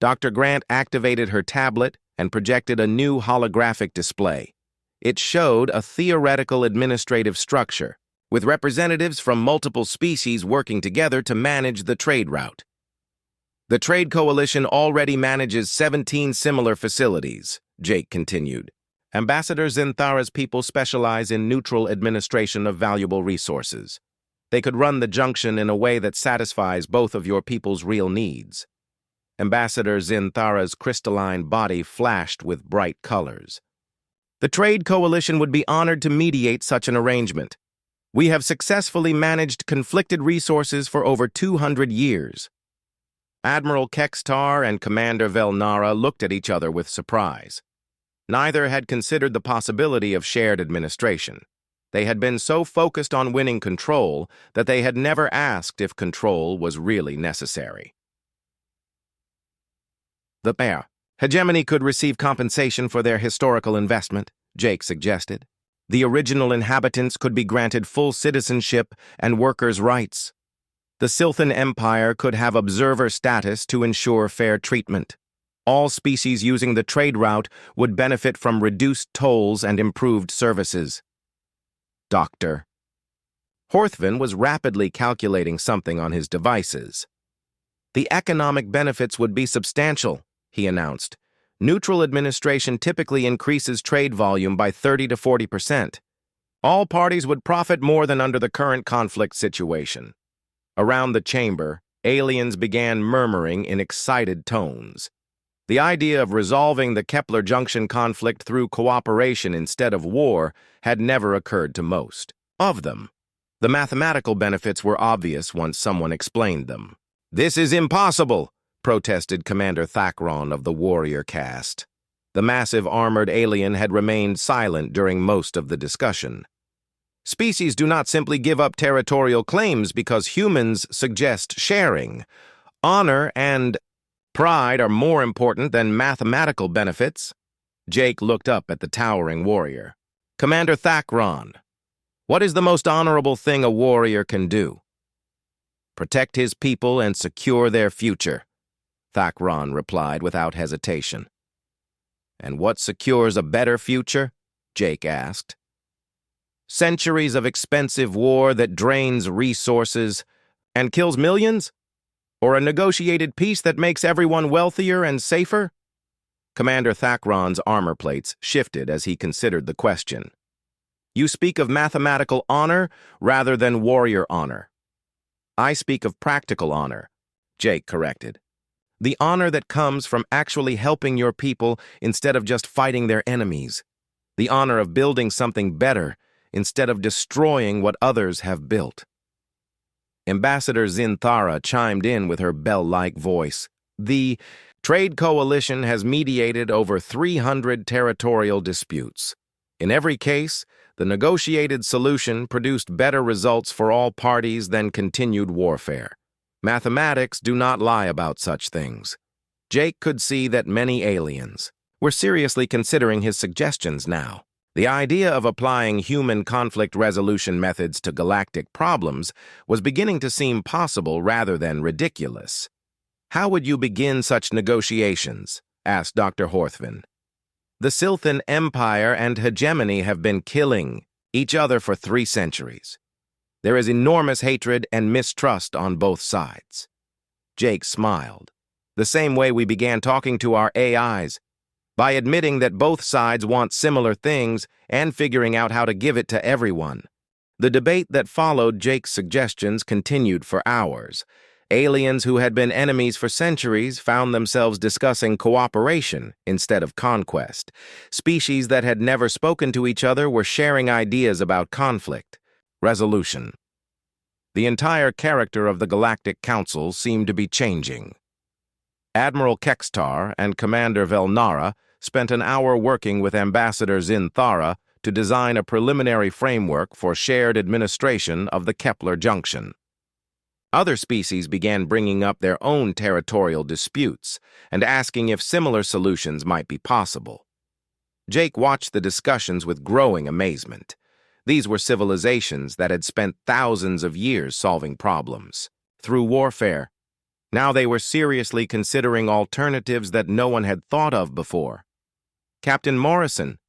Dr. Grant activated her tablet and projected a new holographic display. It showed a theoretical administrative structure, with representatives from multiple species working together to manage the trade route. "The Trade Coalition already manages 17 similar facilities," Jake continued. "Ambassador Zinthara's people specialize in neutral administration of valuable resources. They could run the junction in a way that satisfies both of your people's real needs." Ambassador Zinthara's crystalline body flashed with bright colors. "The Trade Coalition would be honored to mediate such an arrangement. We have successfully managed conflicted resources for over 200 years." Admiral Kextar and Commander Velnara looked at each other with surprise. Neither had considered the possibility of shared administration. They had been so focused on winning control that they had never asked if control was really necessary. "The hegemony could receive compensation for their historical investment," Jake suggested. "The original inhabitants could be granted full citizenship and workers' rights. The Silthan Empire could have observer status to ensure fair treatment. All species using the trade route would benefit from reduced tolls and improved services." Dr. Horthven was rapidly calculating something on his devices. "The economic benefits would be substantial," he announced. "Neutral administration typically increases trade volume by 30 to 40%. All parties would profit more than under the current conflict situation." Around the chamber, aliens began murmuring in excited tones. The idea of resolving the Kepler Junction conflict through cooperation instead of war had never occurred to most of them. The mathematical benefits were obvious once someone explained them. "This is impossible," protested Commander Thakron of the warrior caste. The massive armored alien had remained silent during most of the discussion. "Species do not simply give up territorial claims because humans suggest sharing. Honor and pride are more important than mathematical benefits." Jake looked up at the towering warrior. "Commander Thakron, what is the most honorable thing a warrior can do?" "Protect his people and secure their future," Thakron replied without hesitation. "And what secures a better future?" Jake asked. "Centuries of expensive war that drains resources and kills millions? Or a negotiated peace that makes everyone wealthier and safer?" Commander Thakron's armor plates shifted as he considered the question. "You speak of mathematical honor rather than warrior honor." "I speak of practical honor," Jake corrected. "The honor that comes from actually helping your people instead of just fighting their enemies. The honor of building something better instead of destroying what others have built." Ambassador Zinthara chimed in with her bell-like voice. "The Trade Coalition has mediated over 300 territorial disputes. In every case, the negotiated solution produced better results for all parties than continued warfare. Mathematics do not lie about such things." Jake could see that many aliens were seriously considering his suggestions now. The idea of applying human conflict resolution methods to galactic problems was beginning to seem possible rather than ridiculous. "How would you begin such negotiations?" asked Dr. Horthman. "The Silthan Empire and Hegemony have been killing each other for 3 centuries. There is enormous hatred and mistrust on both sides." Jake smiled. "The same way we began talking to our AIs, by admitting that both sides want similar things and figuring out how to give it to everyone." The debate that followed Jake's suggestions continued for hours. Aliens who had been enemies for centuries found themselves discussing cooperation instead of conquest. Species that had never spoken to each other were sharing ideas about conflict resolution. The entire character of the Galactic Council seemed to be changing. Admiral Kextar and Commander Velnara spent an hour working with Ambassador Zinthara to design a preliminary framework for shared administration of the Kepler Junction. Other species began bringing up their own territorial disputes and asking if similar solutions might be possible. Jake watched the discussions with growing amazement. These were civilizations that had spent thousands of years solving problems through warfare. Now they were seriously considering alternatives that no one had thought of before. "Captain Morrison,"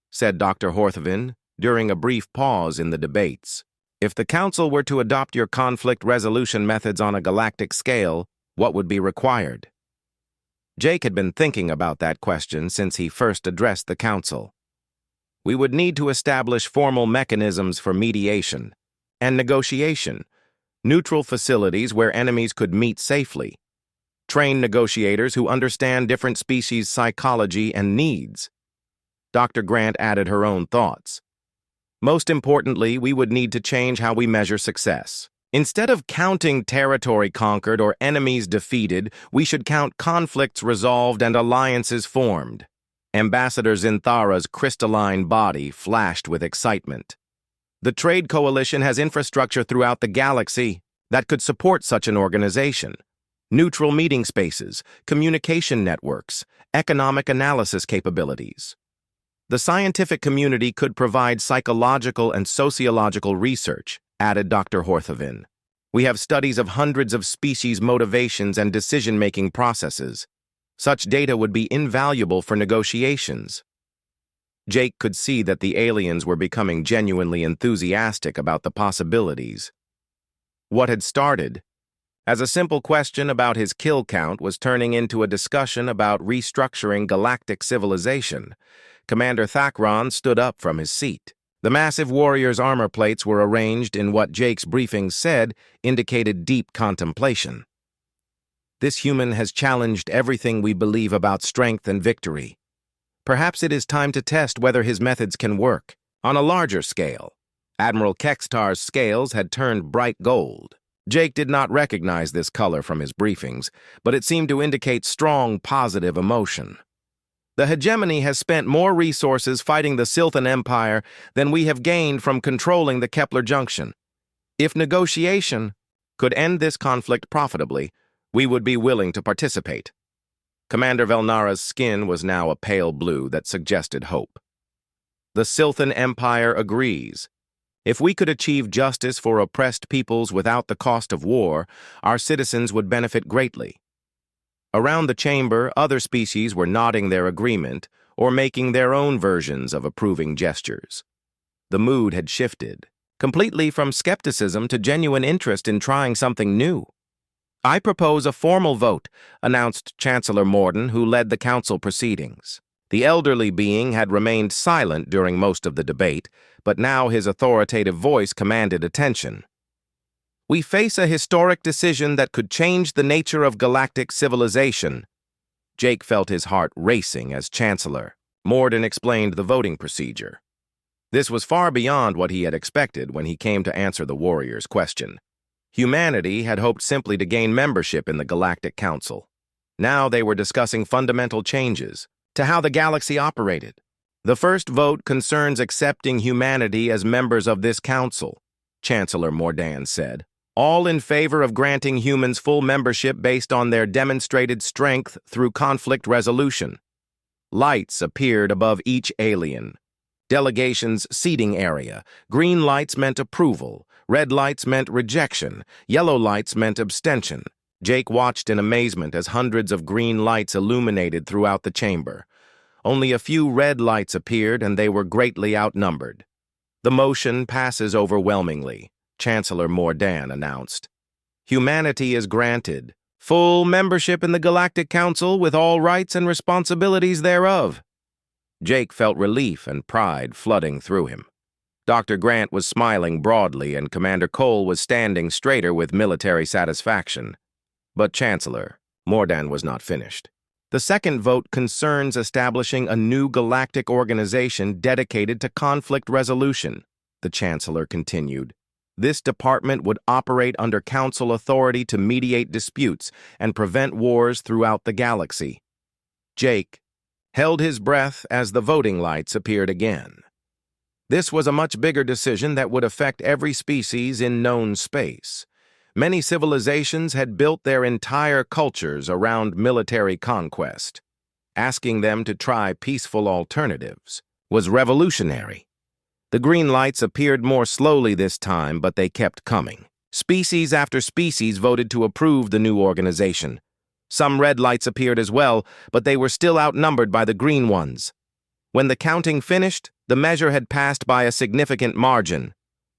said Dr. Horthman during a brief pause in the debates, "if the Council were to adopt your conflict resolution methods on a galactic scale, what would be required?" Jake had been thinking about that question since he first addressed the Council. "We would need to establish formal mechanisms for mediation and negotiation, neutral facilities where enemies could meet safely, train negotiators who understand different species' psychology and needs." Dr. Grant added her own thoughts. "Most importantly, we would need to change how we measure success. Instead of counting territory conquered or enemies defeated, we should count conflicts resolved and alliances formed." Ambassador Zinthara's crystalline body flashed with excitement. "The Trade Coalition has infrastructure throughout the galaxy that could support such an organization. Neutral meeting spaces, communication networks, economic analysis capabilities. The scientific community could provide psychological and sociological research," added Dr. Horthman. "We have studies of hundreds of species' motivations and decision-making processes. Such data would be invaluable for negotiations." Jake could see that the aliens were becoming genuinely enthusiastic about the possibilities. What had started as a simple question about his kill count was turning into a discussion about restructuring galactic civilization. Commander Thakron stood up from his seat. The massive warrior's armor plates were arranged in what Jake's briefing said indicated deep contemplation. This human has challenged everything we believe about strength and victory. Perhaps it is time to test whether his methods can work. On a larger scale, Admiral Kextar's scales had turned bright gold. Jake did not recognize this color from his briefings, but it seemed to indicate strong, positive emotion. The hegemony has spent more resources fighting the Silthan Empire than we have gained from controlling the Kepler Junction. If negotiation could end this conflict profitably, we would be willing to participate. Commander Velnara's skin was now a pale blue that suggested hope. The Silthan Empire agrees. If we could achieve justice for oppressed peoples without the cost of war, our citizens would benefit greatly. Around the chamber, other species were nodding their agreement or making their own versions of approving gestures. The mood had shifted, completely from skepticism to genuine interest in trying something new. "I propose a formal vote," announced Chancellor Morden, who led the council proceedings. The elderly being had remained silent during most of the debate, but now his authoritative voice commanded attention. "We face a historic decision that could change the nature of galactic civilization." Jake felt his heart racing as Chancellor. Morden explained the voting procedure. This was far beyond what he had expected when he came to answer the warrior's question. Humanity had hoped simply to gain membership in the Galactic Council. Now they were discussing fundamental changes to how the galaxy operated. The first vote concerns accepting humanity as members of this council, Chancellor Morden said. "All in favor of granting humans full membership based on their demonstrated strength through conflict resolution." Lights appeared above each alien. Delegation's seating area. Green lights meant approval. Red lights meant rejection. Yellow lights meant abstention. Jake watched in amazement as hundreds of green lights illuminated throughout the chamber. Only a few red lights appeared, and they were greatly outnumbered. "The motion passes overwhelmingly," Chancellor Morden announced. "Humanity is granted full membership in the Galactic Council with all rights and responsibilities thereof." Jake felt relief and pride flooding through him. Dr. Grant was smiling broadly, and Commander Cole was standing straighter with military satisfaction. But Chancellor Morden was not finished. "The second vote concerns establishing a new galactic organization dedicated to conflict resolution," the Chancellor continued. "This department would operate under Council authority to mediate disputes and prevent wars throughout the galaxy." Jake held his breath as the voting lights appeared again. This was a much bigger decision that would affect every species in known space. Many civilizations had built their entire cultures around military conquest. Asking them to try peaceful alternatives was revolutionary. The green lights appeared more slowly this time, but they kept coming. Species after species voted to approve the new organization. Some red lights appeared as well, but they were still outnumbered by the green ones. When the counting finished, the measure had passed by a significant margin.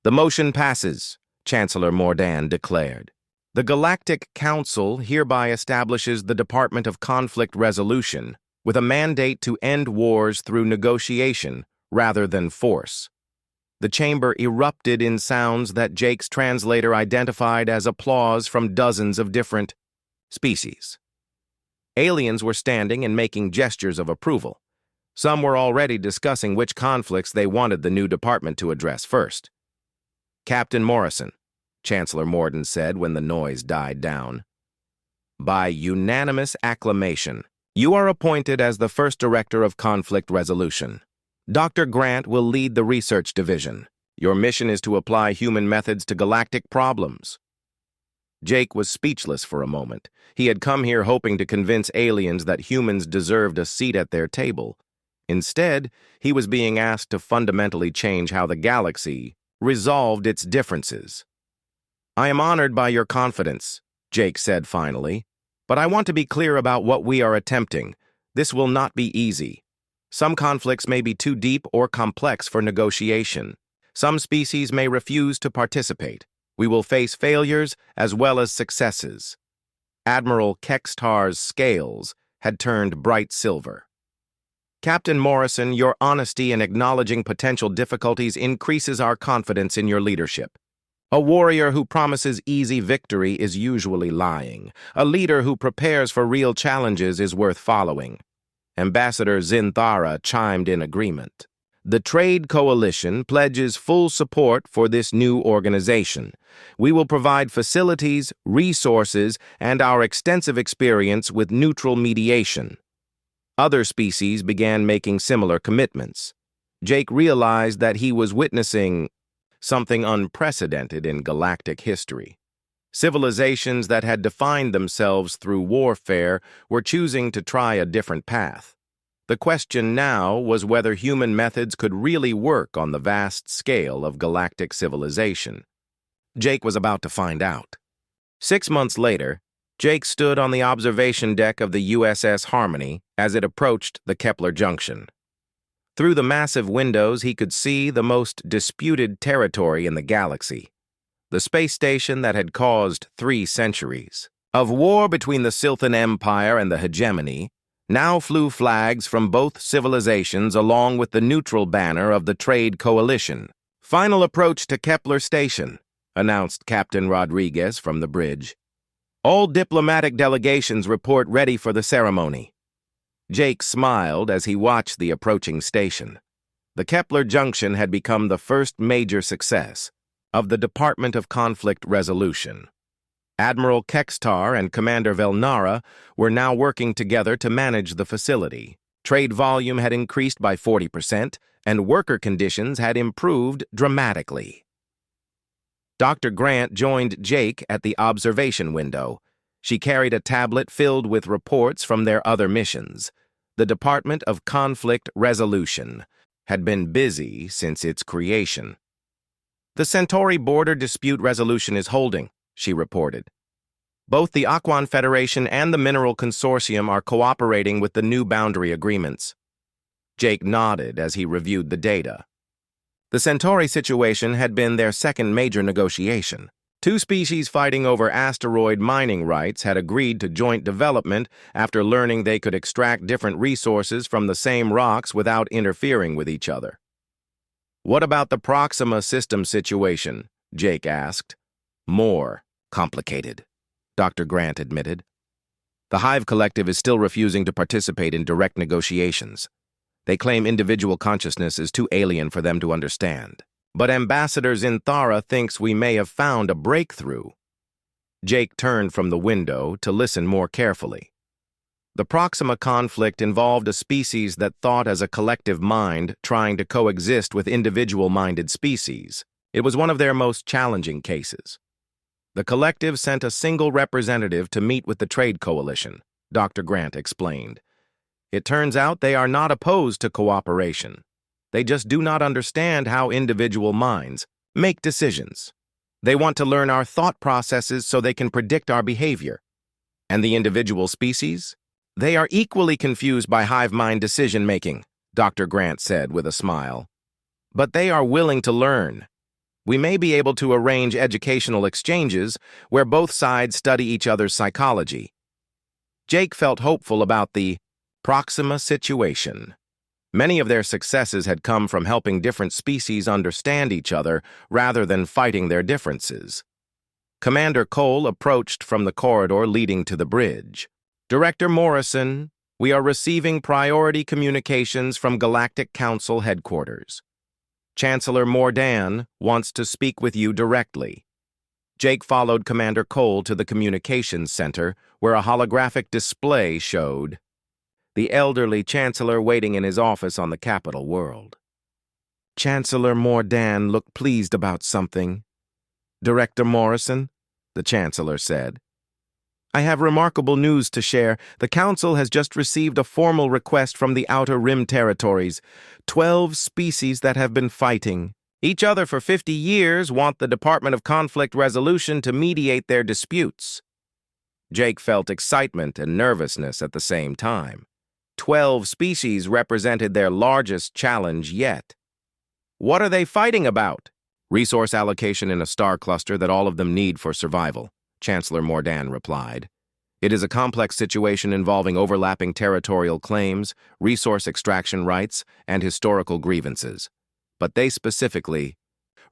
"The motion passes," Chancellor Morden declared. "The Galactic Council hereby establishes the Department of Conflict Resolution with a mandate to end wars through negotiation rather than force." The chamber erupted in sounds that Jake's translator identified as applause from dozens of different species. Aliens were standing and making gestures of approval. Some were already discussing which conflicts they wanted the new department to address first. "Captain Morrison," Chancellor Morden said when the noise died down. "By unanimous acclamation, you are appointed as the first director of conflict resolution. Dr. Grant will lead the research division. Your mission is to apply human methods to galactic problems." Jake was speechless for a moment. He had come here hoping to convince aliens that humans deserved a seat at their table. Instead, he was being asked to fundamentally change how the galaxy resolved its differences. "I am honored by your confidence," Jake said finally, "but I want to be clear about what we are attempting. This will not be easy. Some conflicts may be too deep or complex for negotiation. Some species may refuse to participate. We will face failures as well as successes." Admiral Kextar's scales had turned bright silver. "Captain Morrison, your honesty in acknowledging potential difficulties increases our confidence in your leadership." A warrior who promises easy victory is usually lying. A leader who prepares for real challenges is worth following. Ambassador Zinthara chimed in agreement. The Trade Coalition pledges full support for this new organization. We will provide facilities, resources, and our extensive experience with neutral mediation. Other species began making similar commitments. Jake realized that he was witnessing something unprecedented in galactic history. Civilizations that had defined themselves through warfare were choosing to try a different path. The question now was whether human methods could really work on the vast scale of galactic civilization. Jake was about to find out. 6 months later, Jake stood on the observation deck of the USS Harmony as it approached the Kepler Junction. Through the massive windows, he could see the most disputed territory in the galaxy, the space station that had caused 3 centuries of war between the Silthan Empire and the hegemony. Now flew flags from both civilizations along with the neutral banner of the Trade Coalition. "Final approach to Kepler Station," announced Captain Rodriguez from the bridge. "All diplomatic delegations report ready for the ceremony." Jake smiled as he watched the approaching station. The Kepler Junction had become the first major success of the Department of Conflict Resolution. Admiral Kextar and Commander Velnara were now working together to manage the facility. Trade volume had increased by 40%, and worker conditions had improved dramatically. Dr. Grant joined Jake at the observation window. She carried a tablet filled with reports from their other missions. The Department of Conflict Resolution had been busy since its creation. "The Centauri border dispute resolution is holding," she reported. "Both the Aquan Federation and the Mineral Consortium are cooperating with the new boundary agreements." Jake nodded as he reviewed the data. The Centauri situation had been their second major negotiation. 2 species fighting over asteroid mining rights had agreed to joint development after learning they could extract different resources from the same rocks without interfering with each other. "What about the Proxima system situation?" Jake asked. "More complicated," Dr. Grant admitted. "The Hive Collective is still refusing to participate in direct negotiations. They claim individual consciousness is too alien for them to understand. But Ambassador Zinthara thinks we may have found a breakthrough." Jake turned from the window to listen more carefully. The Proxima conflict involved a species that thought as a collective mind trying to coexist with individual-minded species. It was one of their most challenging cases. The collective sent a single representative to meet with the Trade Coalition, Dr. Grant explained. "It turns out they are not opposed to cooperation. They just do not understand how individual minds make decisions. They want to learn our thought processes so they can predict our behavior. And the individual species? They are equally confused by hive mind decision-making," Dr. Grant said with a smile. "But they are willing to learn. We may be able to arrange educational exchanges where both sides study each other's psychology." Jake felt hopeful about the Proxima situation. Many of their successes had come from helping different species understand each other rather than fighting their differences. Commander Cole approached from the corridor leading to the bridge. "Director Morrison, we are receiving priority communications from Galactic Council headquarters. Chancellor Mordan wants to speak with you directly." Jake followed Commander Cole to the communications center, where a holographic display showed the elderly Chancellor waiting in his office on the capital world. Chancellor Mordan looked pleased about something. "Director Morrison," the Chancellor said, "I have remarkable news to share. The Council has just received a formal request from the Outer Rim territories. 12 species that have been fighting each other for 50 years want the Department of Conflict Resolution to mediate their disputes." Jake felt excitement and nervousness at the same time. 12 species represented their largest challenge yet. "What are they fighting about?" "Resource allocation in a star cluster that all of them need for survival," Chancellor Mordan replied. "It is a complex situation involving overlapping territorial claims, resource extraction rights, and historical grievances. But they specifically..."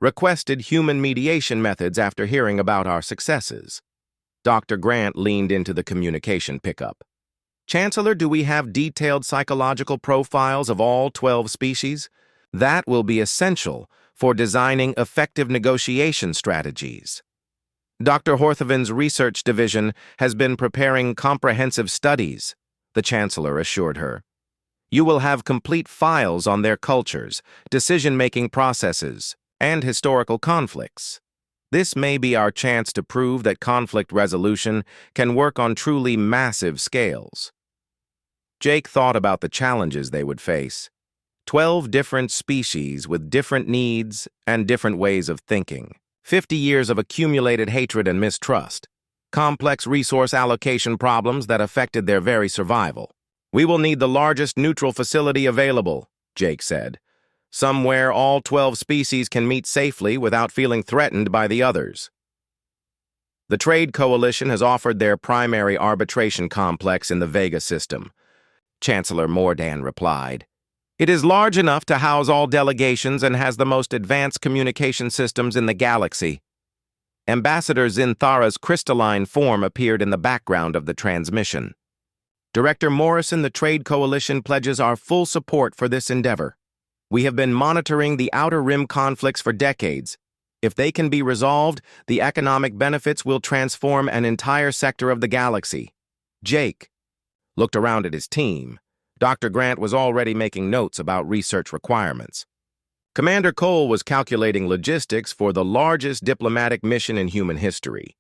requested human mediation methods after hearing about our successes. Dr. Grant leaned into the communication pickup. Chancellor, do we have detailed psychological profiles of all 12 species? That will be essential for designing effective negotiation strategies. Dr. Horthoven's research division has been preparing comprehensive studies, the Chancellor assured her. You will have complete files on their cultures, decision-making processes, and historical conflicts. This may be our chance to prove that conflict resolution can work on truly massive scales. Jake thought about the challenges they would face. 12 different species with different needs and different ways of thinking. 50 years of accumulated hatred and mistrust. Complex resource allocation problems that affected their very survival. We will need the largest neutral facility available, Jake said. Somewhere all 12 species can meet safely without feeling threatened by the others. The Trade Coalition has offered their primary arbitration complex in the Vega system. Chancellor Mordan replied. It is large enough to house all delegations and has the most advanced communication systems in the galaxy. Ambassador Zinthara's crystalline form appeared in the background of the transmission. Director Morrison, the Trade Coalition pledges our full support for this endeavor. We have been monitoring the Outer Rim conflicts for decades. If they can be resolved, the economic benefits will transform an entire sector of the galaxy. Jake looked around at his team. Dr. Grant was already making notes about research requirements. Commander Cole was calculating logistics for the largest diplomatic mission in human history.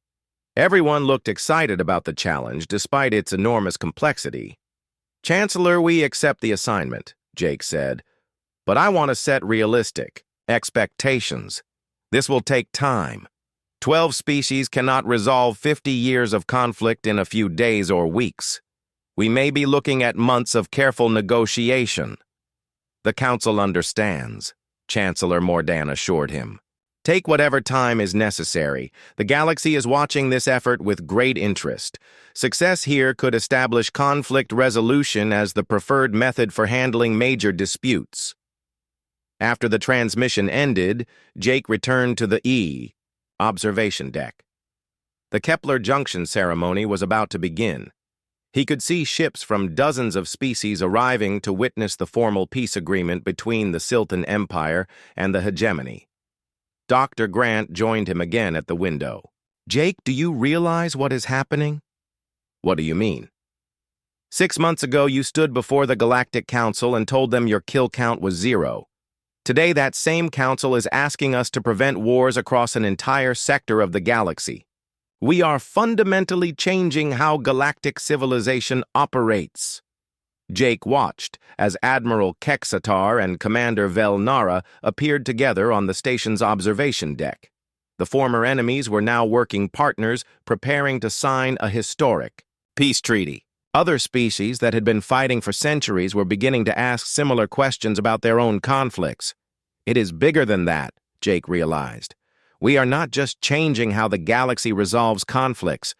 Everyone looked excited about the challenge despite its enormous complexity. Chancellor, we accept the assignment, Jake said. But I want to set realistic expectations. This will take time. 12 species cannot resolve 50 years of conflict in a few days or weeks. We may be looking at months of careful negotiation. The Council understands, Chancellor Mordan assured him. Take whatever time is necessary. The galaxy is watching this effort with great interest. Success here could establish conflict resolution as the preferred method for handling major disputes. After the transmission ended, Jake returned to the observation deck. The Kepler Junction ceremony was about to begin. He could see ships from dozens of species arriving to witness the formal peace agreement between the Siltan Empire and the hegemony. Dr. Grant joined him again at the window. Jake, do you realize what is happening? What do you mean? 6 months ago, you stood before the Galactic Council and told them your kill count was 0. Today, that same council is asking us to prevent wars across an entire sector of the galaxy. We are fundamentally changing how galactic civilization operates. Jake watched as Admiral Kexatar and Commander Velnara appeared together on the station's observation deck. The former enemies were now working partners, preparing to sign a historic peace treaty. Other species that had been fighting for centuries were beginning to ask similar questions about their own conflicts. It is bigger than that, Jake realized. We are not just changing how the galaxy resolves conflicts.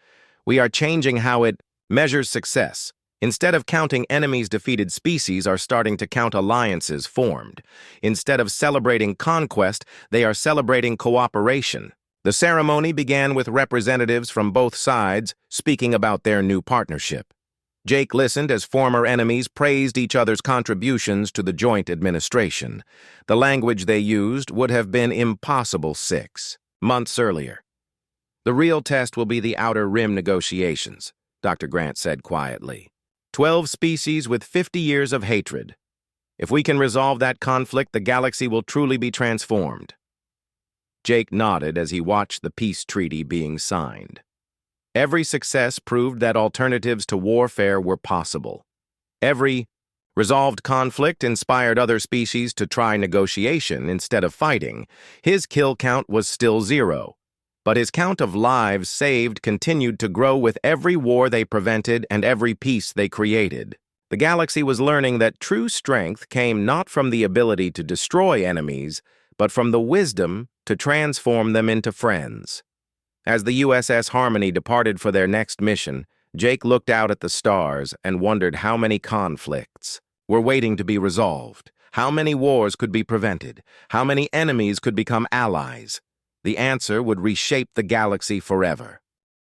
We are changing how it measures success. Instead of counting enemies, defeated species are starting to count alliances formed. Instead of celebrating conquest, they are celebrating cooperation. The ceremony began with representatives from both sides speaking about their new partnership. Jake listened as former enemies praised each other's contributions to the joint administration. The language they used would have been impossible 6 months earlier. The real test will be the Outer Rim negotiations, Dr. Grant said quietly. 12 species with 50 years of hatred. If we can resolve that conflict, the galaxy will truly be transformed. Jake nodded as he watched the peace treaty being signed. Every success proved that alternatives to warfare were possible. Every resolved conflict inspired other species to try negotiation instead of fighting. His kill count was still 0, but his count of lives saved continued to grow with every war they prevented and every peace they created. The galaxy was learning that true strength came not from the ability to destroy enemies, but from the wisdom to transform them into friends. As the USS Harmony departed for their next mission, Jake looked out at the stars and wondered how many conflicts were waiting to be resolved, How many wars could be prevented? How many enemies could become allies? The answer would reshape the galaxy forever.